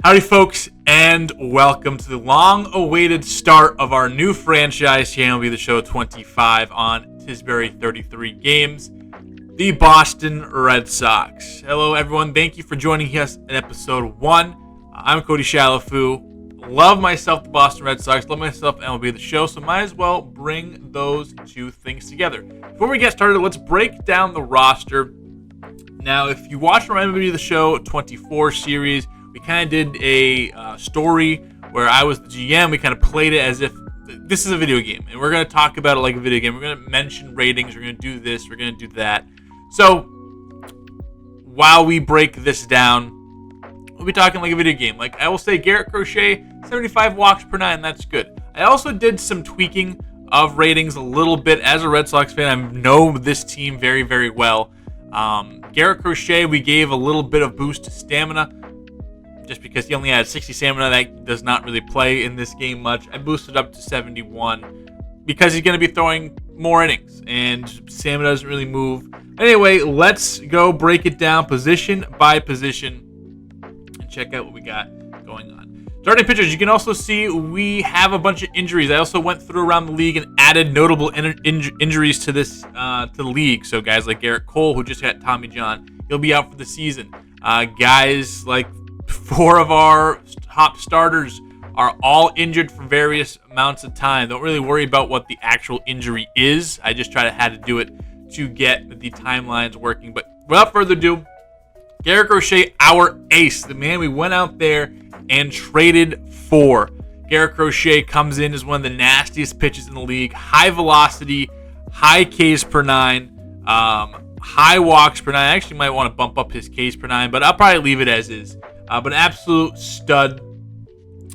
Howdy, folks, and welcome to the long-awaited start of our new franchise here on MLB The Show 25 on Tisbury 33 Games, the Boston Red Sox. Hello, everyone. Thank you for joining us in episode 1. I'm Cody Shalafu. Love myself the Boston Red Sox. Love myself MLB The Show, so might as well bring those two things together. Before we get started, let's break down the roster. Now, if you watched our MLB The Show 24 series, we kind of did a story where I was the GM. We kind of played it as if this is a video game, and we're going to talk about it like a video game. We're going to mention ratings. We're going to do this. We're going to do that. So while we break this down, we'll be talking like a video game. Like I will say, Garrett Crochet, 75 walks per nine. That's good. I also did some tweaking of ratings a little bit. As a Red Sox fan, I know this team very, very well. Garrett Crochet, we gave a little bit of boost to stamina, just because he only had 60 stamina. That does not really play in this game much. I boosted up to 71 because he's going to be throwing more innings, and stamina doesn't really move. Anyway, let's go break it down position by position and check out what we got going on. Starting pitchers, you can also see we have a bunch of injuries. I also went through around the league and added notable injuries to this to the league. So guys like Garrett Cole, who just got Tommy John, he'll be out for the season. Guys like 4 of our top starters are all injured for various amounts of time. Don't really worry about what the actual injury is. I just had to do it to get the timelines working. But without further ado, Garrett Crochet, our ace, the man we went out there and traded for. Garrett Crochet comes in as one of the nastiest pitches in the league. High velocity, high Ks per nine, high walks per nine. I actually might want to bump up his Ks per nine, but I'll probably leave it as is. But an absolute stud.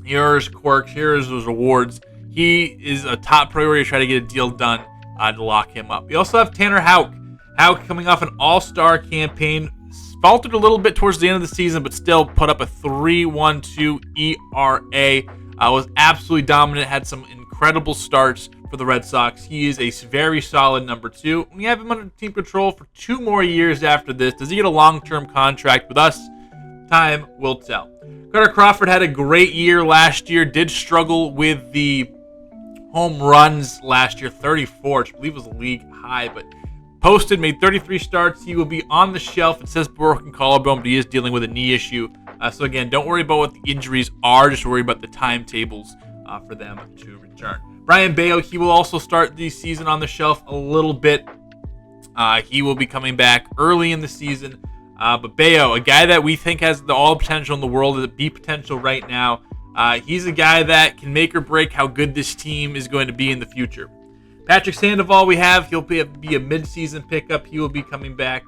Here are his quirks. Here are his awards. He is a top priority to try to get a deal done to lock him up. We also have Tanner Houck. Houck coming off an all-star campaign. Faltered a little bit towards the end of the season, but still put up a 3.12 ERA. Was absolutely dominant. Had some incredible starts for the Red Sox. He is a very solid number 2. We have him under team control for 2 more years after this. Does he get a long-term contract with us? Time will tell. Carter Crawford had a great year last year. Did struggle with the home runs last year, 34, which I believe was a league high, but made 33 starts. He will be on the shelf. It says broken collarbone, but he is dealing with a knee issue. So again, don't worry about what the injuries are. Just worry about the timetables for them to return. Brian Bayo, he will also start the season on the shelf a little bit. He will be coming back early in the season. But Bayo, a guy that we think has all the potential in the world, the B potential right now. He's a guy that can make or break how good this team is going to be in the future. Patrick Sandoval, he'll be a mid-season pickup. He will be coming back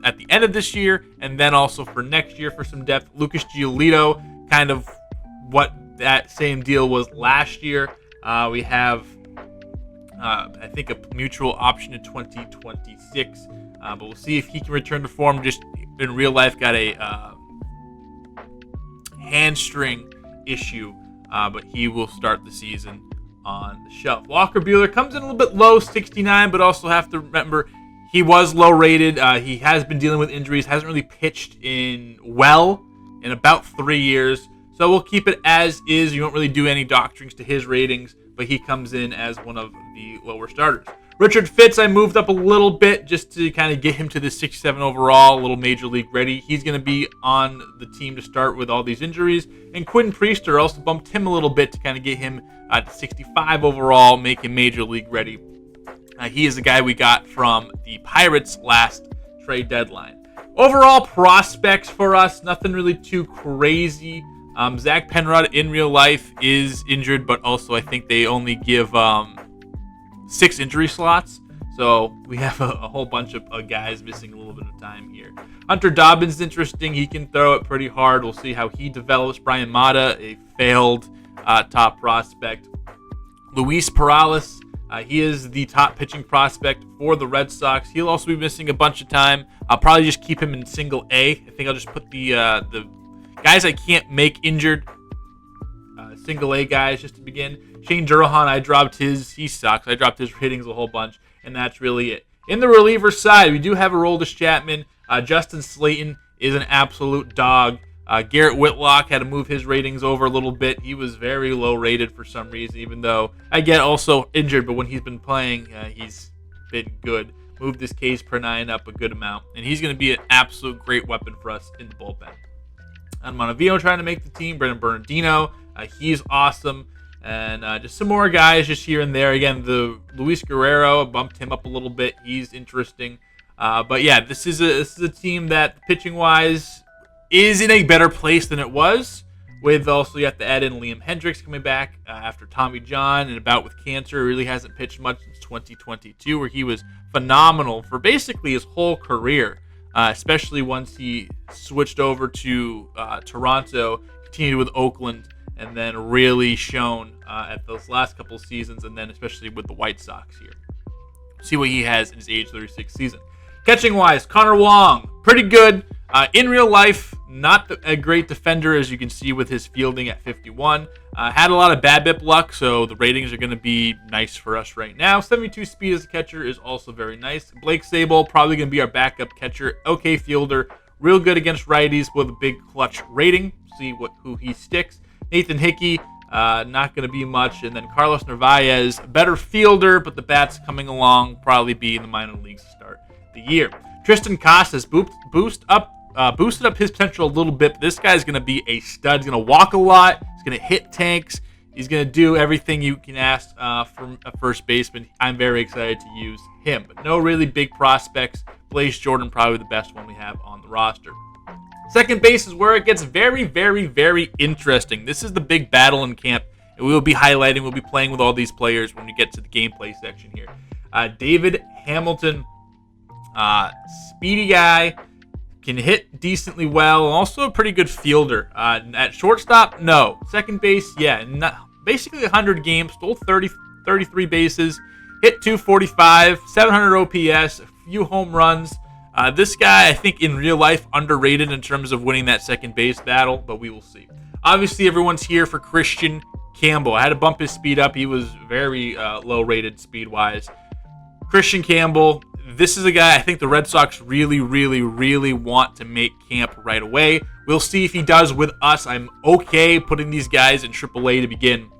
at the end of this year, and then also for next year for some depth. Lucas Giolito, kind of what that same deal was last year. We have, I think, a mutual option in 2026. But we'll see if he can return to form. Just in real life, got a hamstring issue, but he will start the season on the shelf. Walker Buehler comes in a little bit low, 69, but also have to remember he was low rated. He has been dealing with injuries, hasn't really pitched in about 3 years. So we'll keep it as is. You won't really do any doctorings to his ratings, but he comes in as one of the lower starters. Richard Fitz, I moved up a little bit just to kind of get him to the 67 overall, a little major league ready. He's going to be on the team to start with all these injuries. And Quinn Priester also bumped him a little bit to kind of get him to 65 overall, make him major league ready. He is the guy we got from the Pirates last trade deadline. Overall prospects for us, nothing really too crazy. Zach Penrod in real life is injured, but also I think they only give 6 injury slots. So we have a whole bunch of guys missing a little bit of time here. Hunter Dobbins is interesting. He can throw it pretty hard. We'll see how he develops. Brian Mata, a failed top prospect. Luis Perales, he is the top pitching prospect for the Red Sox. He'll also be missing a bunch of time. I'll probably just keep him in single A. I think I'll just put the guys I can't make injured, single A guys just to begin. Shane Durhan, he sucks. I dropped his ratings a whole bunch, and that's really it. In the reliever side, we do have Aroldis Chapman. Justin Slayton is an absolute dog. Garrett Whitlock had to move his ratings over a little bit. He was very low rated for some reason, even though I get also injured, but when he's been playing, he's been good. Moved his Ks per 9 up a good amount, and he's going to be an absolute great weapon for us in the bullpen. Montevino trying to make the team. Brendan Bernardino, he's awesome. And just some more guys just here and there. Again, the Luis Guerrero bumped him up a little bit. He's interesting. But yeah, this is a team that pitching-wise is in a better place than it was. With also you have to add in Liam Hendricks coming back after Tommy John and a bout with cancer. Really hasn't pitched much since 2022, where he was phenomenal for basically his whole career. Especially once he switched over to Toronto, continued with Oakland, and then really shone at those last couple of seasons, and then especially with the White Sox here. See what he has in his age 36 season. Catching-wise, Connor Wong, pretty good. In real life, not a great defender, as you can see with his fielding at 51. Had a lot of BABIP luck, so the ratings are going to be nice for us right now. 72 speed as a catcher is also very nice. Blake Sable, probably going to be our backup catcher. Okay fielder, real good against righties with a big clutch rating. See who he sticks. Nathan Hickey, not going to be much. And then Carlos Narvaez, better fielder, but the bat's coming along, probably be in the minor leagues to start the year. Tristan Casas boosted up his potential a little bit. But this guy's going to be a stud. He's going to walk a lot. He's going to hit tanks. He's going to do everything you can ask from a first baseman. I'm very excited to use him. But no really big prospects. Blaze Jordan, probably the best one we have on the roster. Second base is where it gets very, very, very interesting. This is the big battle in camp. And we will be highlighting, we'll be playing with all these players when we get to the gameplay section here. David Hamilton, speedy guy, can hit decently well, also a pretty good fielder. At shortstop, no. Second base, yeah. Basically 100 games, stole 33 bases, hit 245, 700 OPS, a few home runs. This guy, I think, in real life, underrated in terms of winning that second base battle, but we will see. Obviously, everyone's here for Christian Campbell. I had to bump his speed up. He was very low-rated speed-wise. Christian Campbell, this is a guy I think the Red Sox really, really, really want to make camp right away. We'll see if he does with us. I'm okay putting these guys in AAA to begin.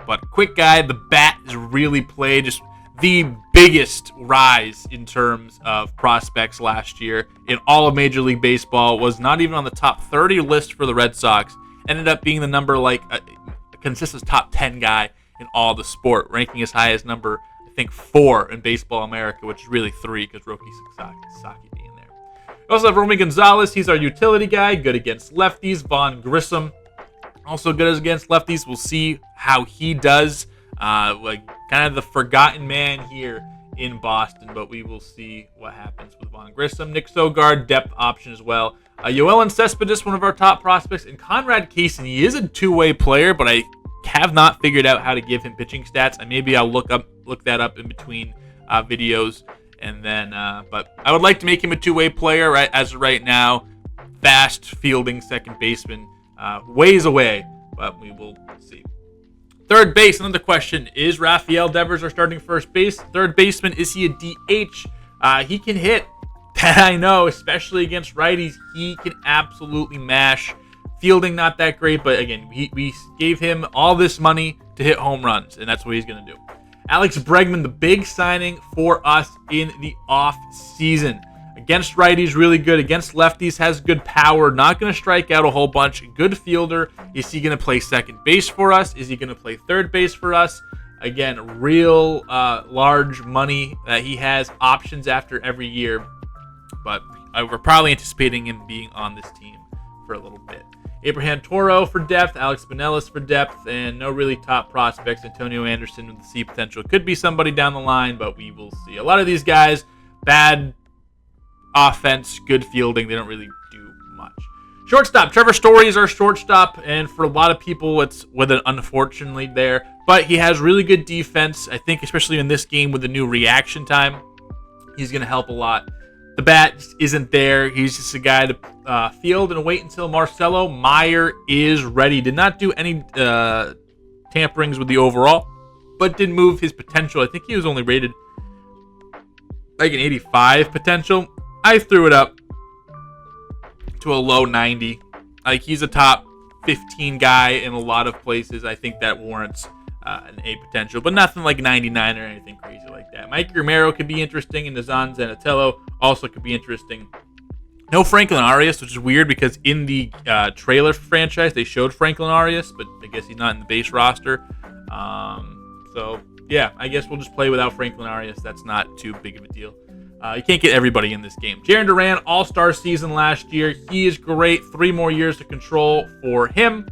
But quick guy, the bat has really played just the biggest rise in terms of prospects last year in all of Major League Baseball. Was not even on the top 30 list for the Red Sox. Ended up being the number, consistent top 10 guy in all the sport, ranking as high as number, I think, 4 in Baseball America, which is really 3 because Roki Sasaki being there. We also have Romy Gonzalez. He's our utility guy, good against lefties. Vaughn Grissom, also good against lefties. We'll see how he does. Kind of the forgotten man here in Boston, but we will see what happens with Vaughn Grissom. Nick Sogard, depth option as well. Yoelan Cespedes, one of our top prospects, and Conrad Kaysen. He is a two-way player, but I have not figured out how to give him pitching stats. Maybe I'll look that up in between videos, and then. But I would like to make him a two-way player. Right as of right now, fast fielding second baseman, ways away, but we will see. Third base, another question. Is Rafael Devers our starting first base? Third baseman, is he a DH? He can hit. That I know, especially against righties. He can absolutely mash. Fielding not that great, but again, we gave him all this money to hit home runs, and that's what he's going to do. Alex Bregman, the big signing for us in the off season. Against righties, really good. Against lefties, has good power. Not going to strike out a whole bunch. Good fielder. Is he going to play second base for us? Is he going to play third base for us? Again, real large money that he has. Options after every year. But we're probably anticipating him being on this team for a little bit. Abraham Toro for depth. Alex Benelis for depth. And no really top prospects. Antonio Anderson with the C potential. Could be somebody down the line, but we will see. A lot of these guys, bad offense, good fielding. They don't really do much. Shortstop. Trevor Story is our shortstop, and for a lot of people, it's with an unfortunately there. But he has really good defense. I think, especially in this game with the new reaction time, he's going to help a lot. The bat just isn't there. He's just a guy to field and wait until Marcelo Meyer is ready. Did not do any tamperings with the overall, but did move his potential. I think he was only rated like an 85 potential. I threw it up to a low 90. Like, he's a top 15 guy in a lot of places. I think that warrants an A potential, but nothing like 99 or anything crazy like that. Mike Romero could be interesting, and Nazan Zanatello also could be interesting. No Franklin Arias, which is weird because in the trailer for franchise, they showed Franklin Arias, but I guess he's not in the base roster. So, yeah, I guess we'll just play without Franklin Arias. That's not too big of a deal. You can't get everybody in this game. Jarren Duran, all-star season last year. He is great. 3 more years to control for him.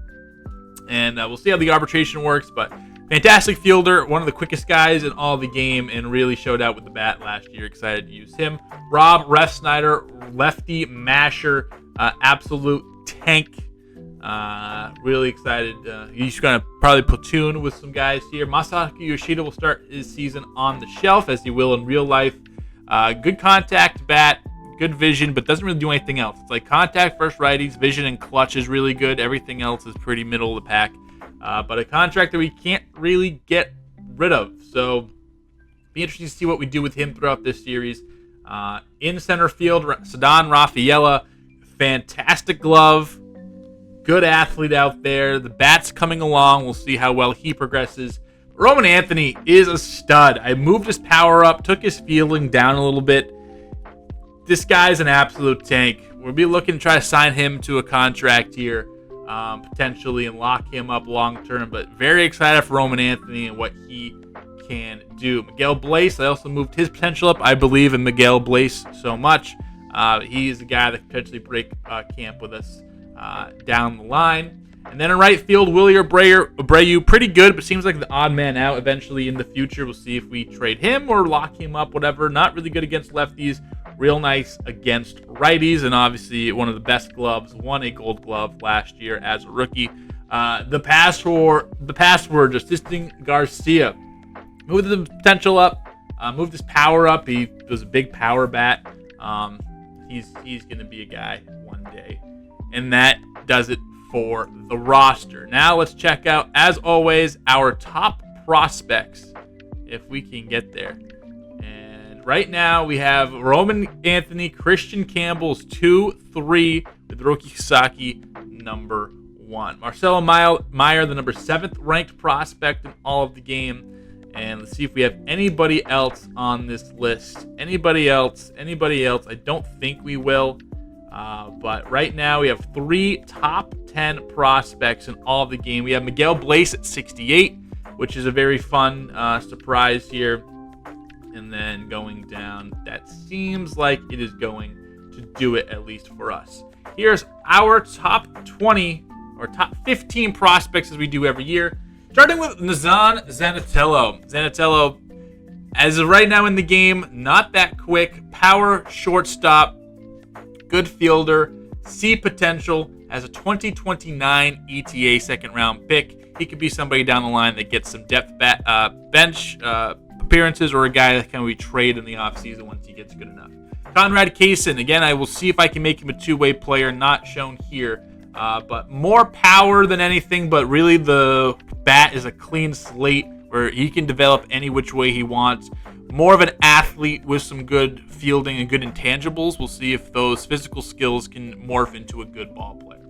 And we'll see how the arbitration works, but fantastic fielder, one of the quickest guys in all the game, and really showed out with the bat last year. Excited to use him. Rob Refsnyder, lefty masher, absolute tank. Really excited. He's going to probably platoon with some guys here. Masaki Yoshida will start his season on the shelf, as he will in real life. Good contact bat, good vision, but doesn't really do anything else. It's like contact versus righties, vision and clutch is really good. Everything else is pretty middle of the pack. But a contract that we can't really get rid of. So be interesting to see what we do with him throughout this series. In center field, Ceddanne Rafaela, fantastic glove, good athlete out there. The bat's coming along. We'll see how well he progresses. Roman Anthony is a stud. I moved his power up, took his fielding down a little bit. This guy's an absolute tank. We'll be looking to try to sign him to a contract here, potentially, and lock him up long term. But very excited for Roman Anthony and what he can do. Miguel Blaise, I also moved his potential up. I believe in Miguel Blaise so much. He is a guy that could potentially break camp with us down the line. And then in right field, Willie Abreu, pretty good, but seems like the odd man out eventually in the future. We'll see if we trade him or lock him up, whatever. Not really good against lefties, real nice against righties, and obviously one of the best gloves. Won a Gold Glove last year as a rookie. The password, Justin Garcia. Moved the potential up, moved his power up. He was a big power bat. He's going to be a guy one day. And that does it for the roster. Now let's check out, as always, our top prospects, if we can get there. And right now we have Roman Anthony, Christian Campbell's 2-3, with Roki Sasaki number 1. Marcelo Meyer, the number 7th ranked prospect in all of the game. And let's see if we have anybody else on this list. Anybody else? I don't think we will. But right now we have 3 top 10 prospects in all of the game. We have Miguel Blaise at 68, which is a very fun surprise here. And then going down, that seems like it is going to do it, at least for us. Here's our top 20 or top 15 prospects, as we do every year. Starting with Nazan Zanatello. Zanatello, as of right now in the game, not that quick. Power, shortstop, good fielder, C potential, as a 2029 ETA second-round pick. He could be somebody down the line that gets some depth bench appearances, or a guy that can be traded in the offseason once he gets good enough. Conrad Kaysen, again, I will see if I can make him a two-way player, not shown here. But more power than anything, but really the bat is a clean slate where he can develop any which way he wants. More of an athlete with some good fielding and good intangibles. We'll see if those physical skills can morph into a good ball player.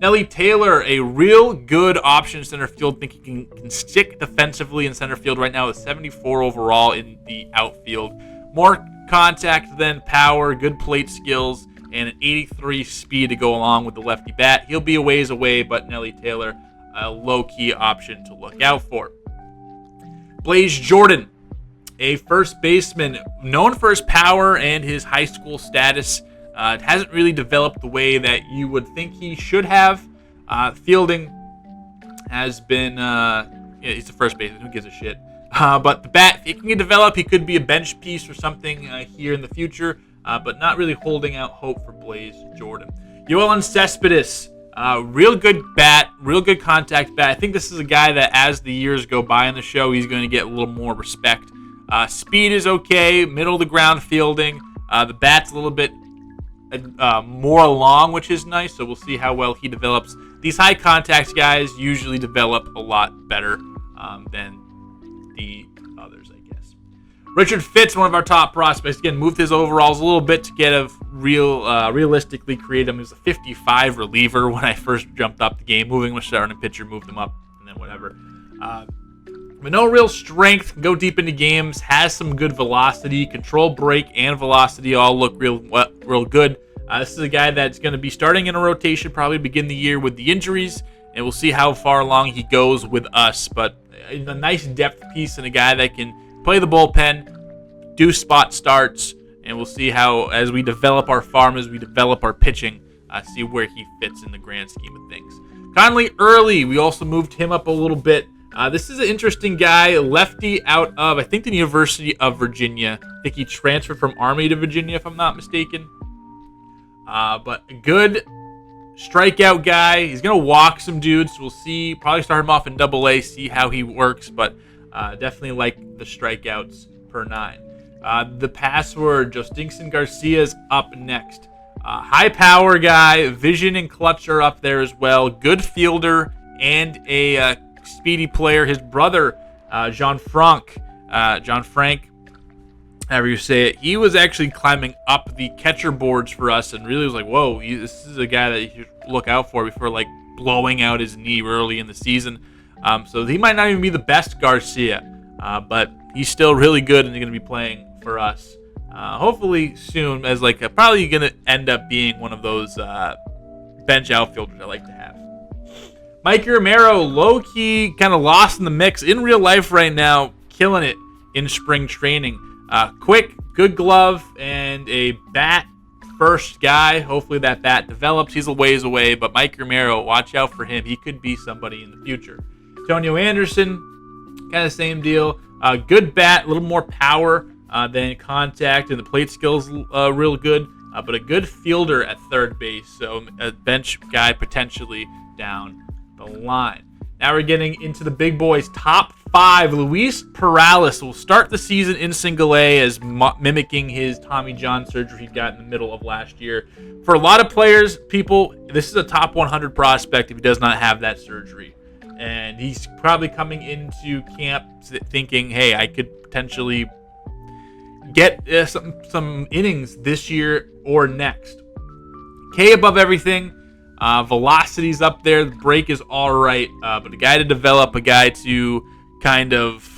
Nelly Taylor, a real good option in center field. I think he can stick defensively in center field right now with 74 overall in the outfield. More contact than power, good plate skills, and an 83 speed to go along with the lefty bat. He'll be a ways away, but Nelly Taylor, a low-key option to look out for. Blaze Jordan, a first baseman known for his power and his high school status. Hasn't really developed the way that you would think he should have. Fielding has been... he's a first baseman. Who gives a shit? But the bat, if he can develop, he could be a bench piece or something here in the future. But not really holding out hope for Blaze Jordan. Yoelan Cespedes, real good bat, real good contact bat. I think this is a guy that, as the years go by in the show, he's going to get a little more respect. Speed is okay, middle of the ground fielding. The bat's a little bit more long, which is nice, so we'll see how well he develops. These high contact guys usually develop a lot better than the others, I guess. Richard Fitz, one of our top prospects, again, moved his overalls a little bit to get a realistically create him. He was a 55 reliever when I first jumped up the game. Moving with starting pitcher, moved him up, and then whatever. But no real strength, go deep into games, has some good velocity, control, break, and velocity all look real good. This is a guy that's going to be starting in a rotation, probably begin the year with the injuries, and we'll see how far along he goes with us. But a nice depth piece and a guy that can play the bullpen, do spot starts, and we'll see how, as we develop our farm, as we develop our pitching, see where he fits in the grand scheme of things. Conley Early, we also moved him up a little bit. This is an interesting guy, lefty out of, I think, the University of Virginia. I think he transferred from Army to Virginia, if I'm not mistaken. But a good strikeout guy. He's going to walk some dudes. We'll see. Probably start him off in Double-A, see how he works. But definitely like the strikeouts per 9. The password, Jostinson Garcia is up next. High power guy. Vision and clutch are up there as well. Good fielder and a speedy player. His brother, John Frank, however you say it, he was actually climbing up the catcher boards for us and really was like, whoa, this is a guy that you should look out for before like blowing out his knee early in the season. So he might not even be the best Garcia, but he's still really good and he's going to be playing for us. Hopefully soon, as like probably going to end up being one of those bench outfielders I like to have. Mike Romero, low-key, kind of lost in the mix. In real life right now, killing it in spring training. Quick, good glove, and a bat-first guy. Hopefully that bat develops. He's a ways away, but Mike Romero, watch out for him. He could be somebody in the future. Antonio Anderson, kind of same deal. Good bat, a little more power than contact, and the plate skills real good, but a good fielder at third base, so a bench guy potentially down the line. Now we're getting into the big boys. Top 5. Luis Perales will start the season in single A as mimicking his Tommy John surgery he got in the middle of last year. For a lot of players, people, this is a top 100 prospect if he does not have that surgery. And he's probably coming into camp thinking, hey, I could potentially get some innings this year or next. K above everything. Velocity's up there. The break is all right. But a guy to develop, a guy to kind of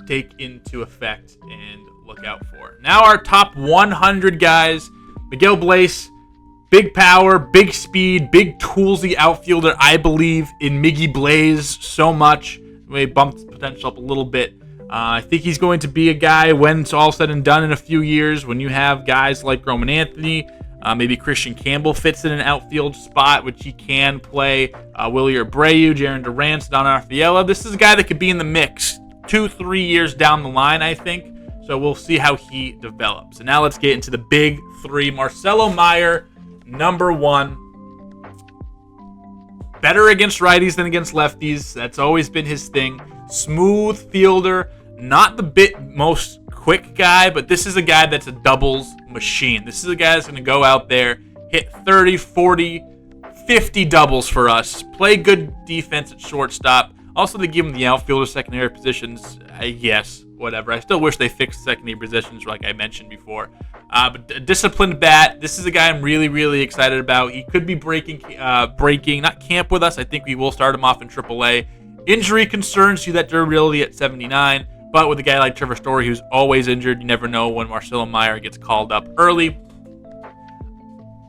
take into effect and look out for. Now our top 100 guys. Miguel Blaze, big power, big speed, big toolsy outfielder. I believe in Miggy Blaze so much. We bumped the potential up a little bit. I think he's going to be a guy when it's all said and done in a few years, when you have guys like Roman Anthony, maybe Christian Campbell fits in an outfield spot, which he can play. Willie Abreu, Jaron Durant, Don Arfiella. This is a guy that could be in the mix 2-3 years down the line, I think. So we'll see how he develops. And now let's get into the big 3. Marcelo Meyer, number 1. Better against righties than against lefties. That's always been his thing. Smooth fielder. Not the most quick guy, but this is a guy that's a doubles machine. This is a guy that's going to go out there, hit 30, 40, 50 doubles for us. Play good defense at shortstop. Also, they give him the outfielder secondary positions. I guess, whatever. I still wish they fixed secondary positions like I mentioned before. But a disciplined bat. This is a guy I'm really, really excited about. He could be breaking not camp with us. I think we will start him off in AAA. Injury concerns, see that durability at 79. But with a guy like Trevor Story, who's always injured, you never know when Marcelo Meyer gets called up early.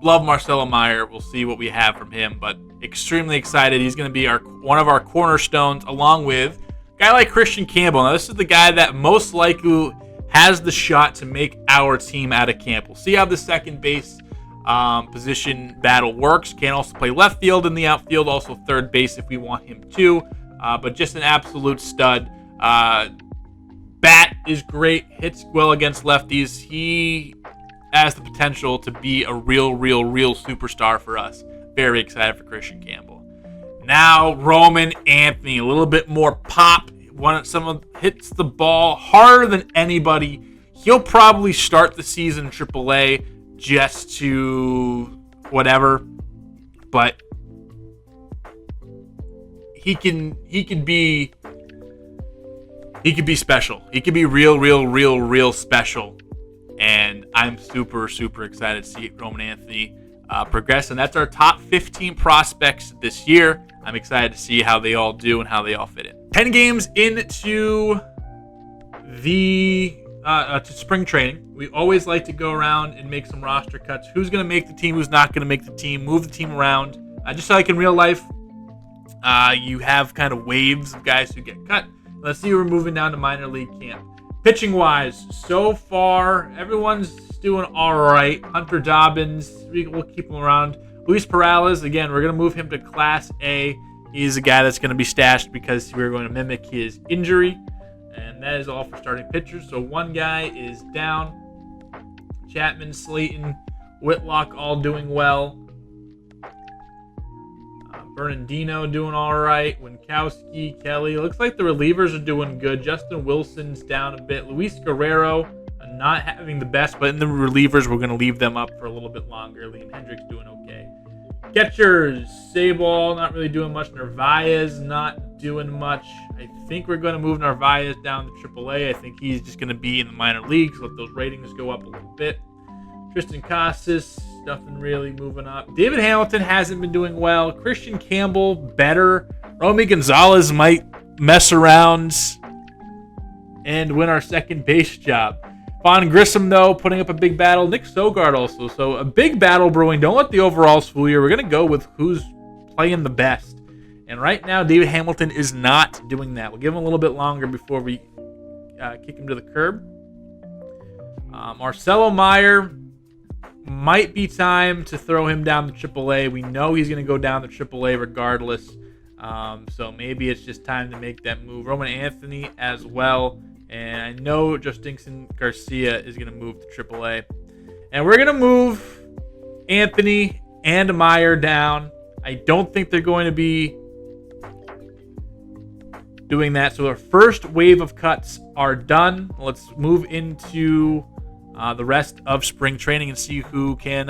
Love Marcelo Meyer. We'll see what we have from him, but extremely excited. He's going to be one of our cornerstones, along with a guy like Christian Campbell. Now, this is the guy that most likely has the shot to make our team out of camp. We'll see how the second base position battle works. Can also play left field in the outfield, also third base if we want him to. But just an absolute stud. Bat is great, hits well against lefties. He has the potential to be a real superstar for us. Very excited for Christian Campbell. Now Roman Anthony, a little bit more pop. Someone hits the ball harder than anybody. He'll probably start the season in AAA just to whatever, but he can be he could be special. He could be real special. And I'm super, super excited to see Roman Anthony progress. And that's our top 15 prospects this year. I'm excited to see how they all do and how they all fit in. 10 games into the to spring training. We always like to go around and make some roster cuts. Who's going to make the team? Who's not going to make the team? Move the team around. Just like in real life, you have kind of waves of guys who get cut. Let's see who we're moving down to minor league camp. Pitching-wise, so far, everyone's doing all right. Hunter Dobbins, we'll keep him around. Luis Perales, again, we're going to move him to Class A. He's a guy that's going to be stashed because we're going to mimic his injury. And that is all for starting pitchers. So one guy is down. Chapman, Slayton, Whitlock all doing well. Bernardino doing all right. Winkowski, Kelly. Looks like the relievers are doing good. Justin Wilson's down a bit. Luis Guerrero not having the best, but in the relievers, we're going to leave them up for a little bit longer. Liam Hendricks doing okay. Catchers, Sabal not really doing much. Narvaez not doing much. I think we're going to move Narvaez down to AAA. I think he's just going to be in the minor leagues. Let those ratings go up a little bit. Tristan Casas, nothing really moving up. David Hamilton hasn't been doing well. Christian Campbell, better. Romy Gonzalez might mess around and win our second base job. Vaughn Grissom, though, putting up a big battle. Nick Sogard also. So a big battle brewing. Don't let the overalls fool you. We're going to go with who's playing the best. And right now, David Hamilton is not doing that. We'll give him a little bit longer before we kick him to the curb. Marcelo Meyer, might be time to throw him down to AAA. We know he's going to go down to AAA regardless. So maybe it's just time to make that move. Roman Anthony as well. And I know Justinson Garcia is going to move to AAA. And we're going to move Anthony and Meyer down. I don't think they're going to be doing that. So our first wave of cuts are done. Let's move into the rest of spring training and see who can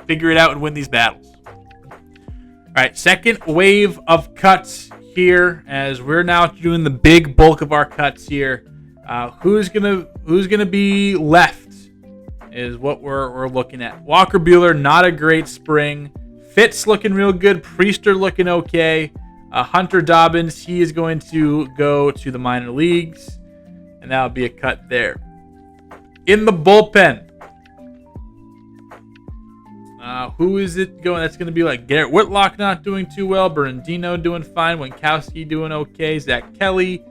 figure it out and win these battles. All right, second wave of cuts here as we're now doing the big bulk of our cuts here. Who's gonna be left is what we're looking at. Walker Buehler, not a great spring. Fitz looking real good. Priester looking okay. Hunter Dobbins, he is going to go to the minor leagues, and that'll be a cut there. In the bullpen, who is it going? That's going to be like Garrett Whitlock not doing too well. Bernardino doing fine. Winkowski doing okay. Zach Kelly.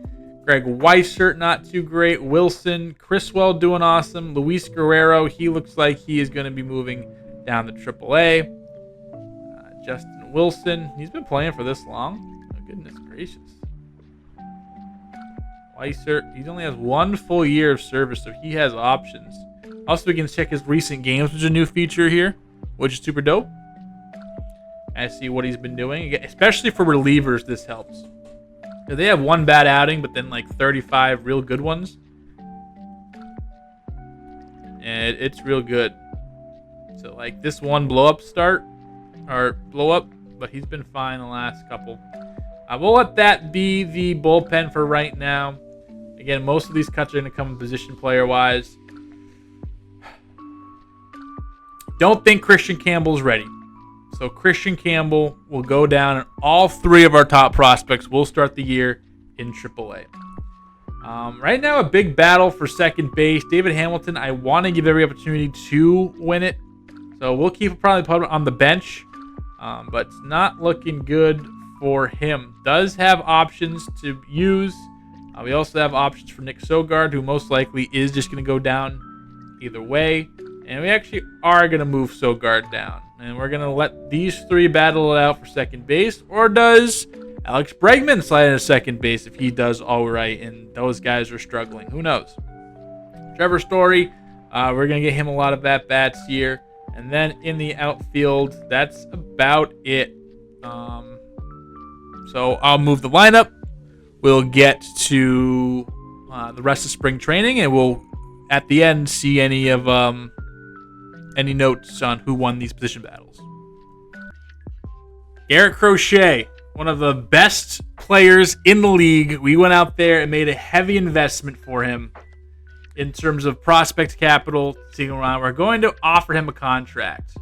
Greg Weissert not too great. Wilson. Criswell doing awesome. Luis Guerrero, he looks like he is going to be moving down to AAA. Justin Wilson, he's been playing for this long. Oh, goodness gracious. Weissert, he only has 1 full year of service, so he has options. Also, we can check his recent games, which is a new feature here, which is super dope. I see what he's been doing. Especially for relievers, this helps. They have 1 bad outing, but then like 35 real good ones. And it's real good. So like this one blow up, but he's been fine the last couple. We'll let that be the bullpen for right now. Again, most of these cuts are going to come position player-wise. Don't think Christian Campbell's ready. So Christian Campbell will go down, and all 3 of our top prospects will start the year in AAA. Right now, a big battle for second base. David Hamilton, I want to give every opportunity to win it. So we'll probably put him on the bench. But it's not looking good for him. Does have options to use. We also have options for Nick Sogard, who most likely is just going to go down either way. And we actually are going to move Sogard down. And we're going to let these 3 battle it out for second base. Or does Alex Bregman slide into second base if he does all right and those guys are struggling? Who knows? Trevor Story, we're going to get him a lot of at-bats here. And then in the outfield, that's about it. So I'll move the lineup. We'll get to the rest of spring training, and we'll, at the end, see any notes on who won these position battles. Garrett Crochet, one of the best players in the league. We went out there and made a heavy investment for him in terms of prospect capital. Seeing around, we're going to offer him a contract,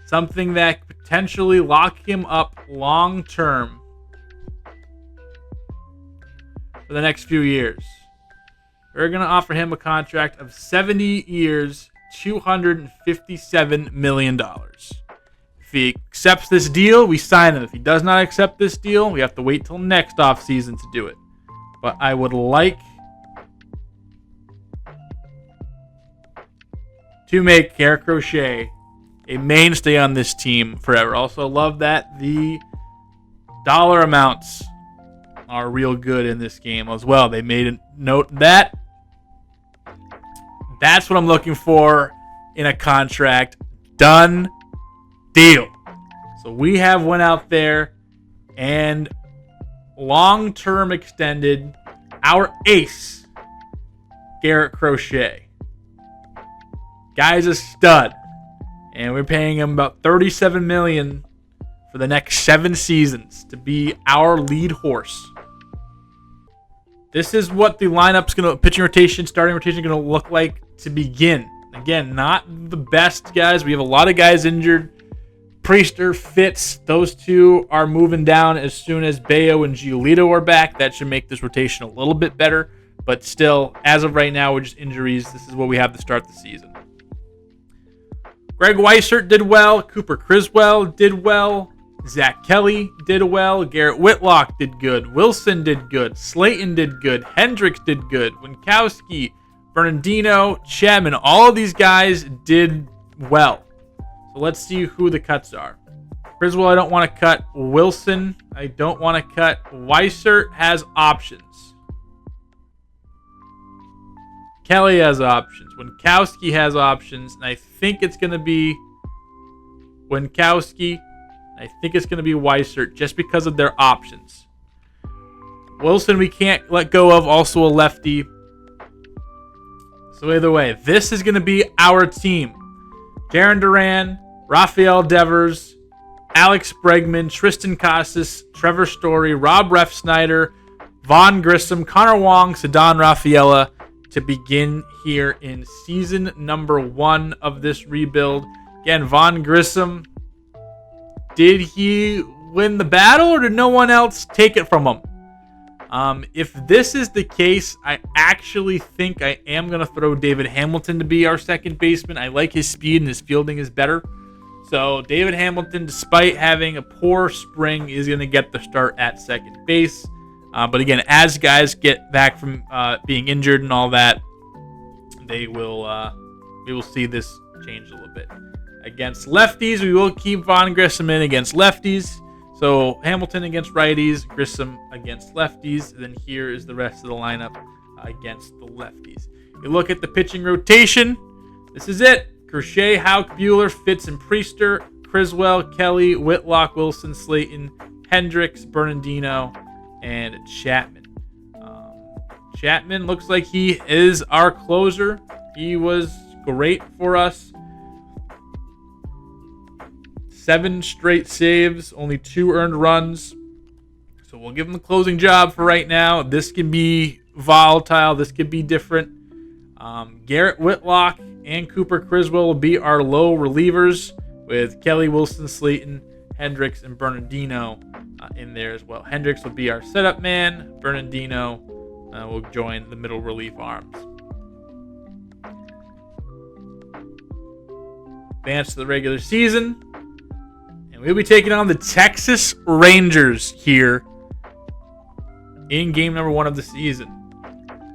something that could potentially lock him up long term for the next few years. We're going to offer him a contract of 70 years, $257 million. If he accepts this deal, we sign him. If he does not accept this deal, we have to wait till next offseason to do it. But I would like to make Garrett Crochet a mainstay on this team forever. Also love that the dollar amounts are real good in this game as well. They made a note that. That's what I'm looking for in a contract. Done deal. So we have went out there and long-term extended our ace, Garrett Crochet. Guy's a stud. And we're paying him about $37 million for the next 7 seasons to be our lead horse. This is what the lineup's going to, pitching rotation, starting rotation, going to look like to begin. Again, not the best guys. We have a lot of guys injured. Priester, Fitz, those two are moving down as soon as Bayo and Giolito are back. That should make this rotation a little bit better. But still, as of right now, with just injuries, this is what we have to start the season. Greg Weissert did well. Cooper Criswell did well. Zach Kelly did well. Garrett Whitlock did good. Wilson did good. Slayton did good. Hendricks did good. Winkowski, Bernardino, Chapman, all of these guys did well. So let's see who the cuts are. Criswell, I don't want to cut. Wilson, I don't want to cut. Weissert has options. Kelly has options. Winkowski has options. And I think it's going to be Winkowski. I think it's going to be Weissert just because of their options. Wilson, we can't let go of, also a lefty. So either way, this is going to be our team. Jarren Duran, Rafael Devers, Alex Bregman, Tristan Casas, Trevor Story, Rob Refsnyder, Vaughn Grissom, Connor Wong, Ceddanne Rafaela to begin here in season number 1 of this rebuild. Again, Vaughn Grissom, did he win the battle or did no one else take it from him? If this is the case, I actually think I am going to throw David Hamilton to be our second baseman. I like his speed and his fielding is better. So David Hamilton, despite having a poor spring, is going to get the start at second base. But again, as guys get back from being injured and all that, we will see this change a little bit. Against lefties, we will keep Vaughn Grissom in against lefties. So Hamilton against righties, Grissom against lefties. And then here is the rest of the lineup against the lefties. You look at the pitching rotation. This is it. Crochet, Houck, Buehler, Fitz, and Priester. Criswell, Kelly, Whitlock, Wilson, Slayton, Hendricks, Bernardino, and Chapman. Chapman looks like he is our closer. He was great for us. 7 straight saves, only 2 earned runs. So we'll give him the closing job for right now. This can be volatile. This could be different. Garrett Whitlock and Cooper Criswell will be our low relievers with Kelly, Wilson, Slayton, Hendricks, and Bernardino in there as well. Hendricks will be our setup man. Bernardino will join the middle relief arms. Advance to the regular season. And we'll be taking on the Texas Rangers here in game number 1 of the season.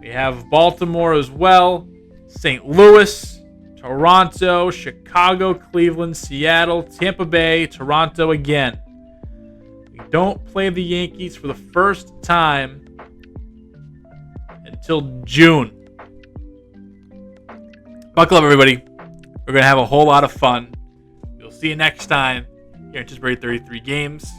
We have Baltimore as well, St. Louis, Toronto, Chicago, Cleveland, Seattle, Tampa Bay, Toronto again. We don't play the Yankees for the first time until June. Buckle up, everybody. We're going to have a whole lot of fun. We'll see you next time here at Tisbury 33 Games.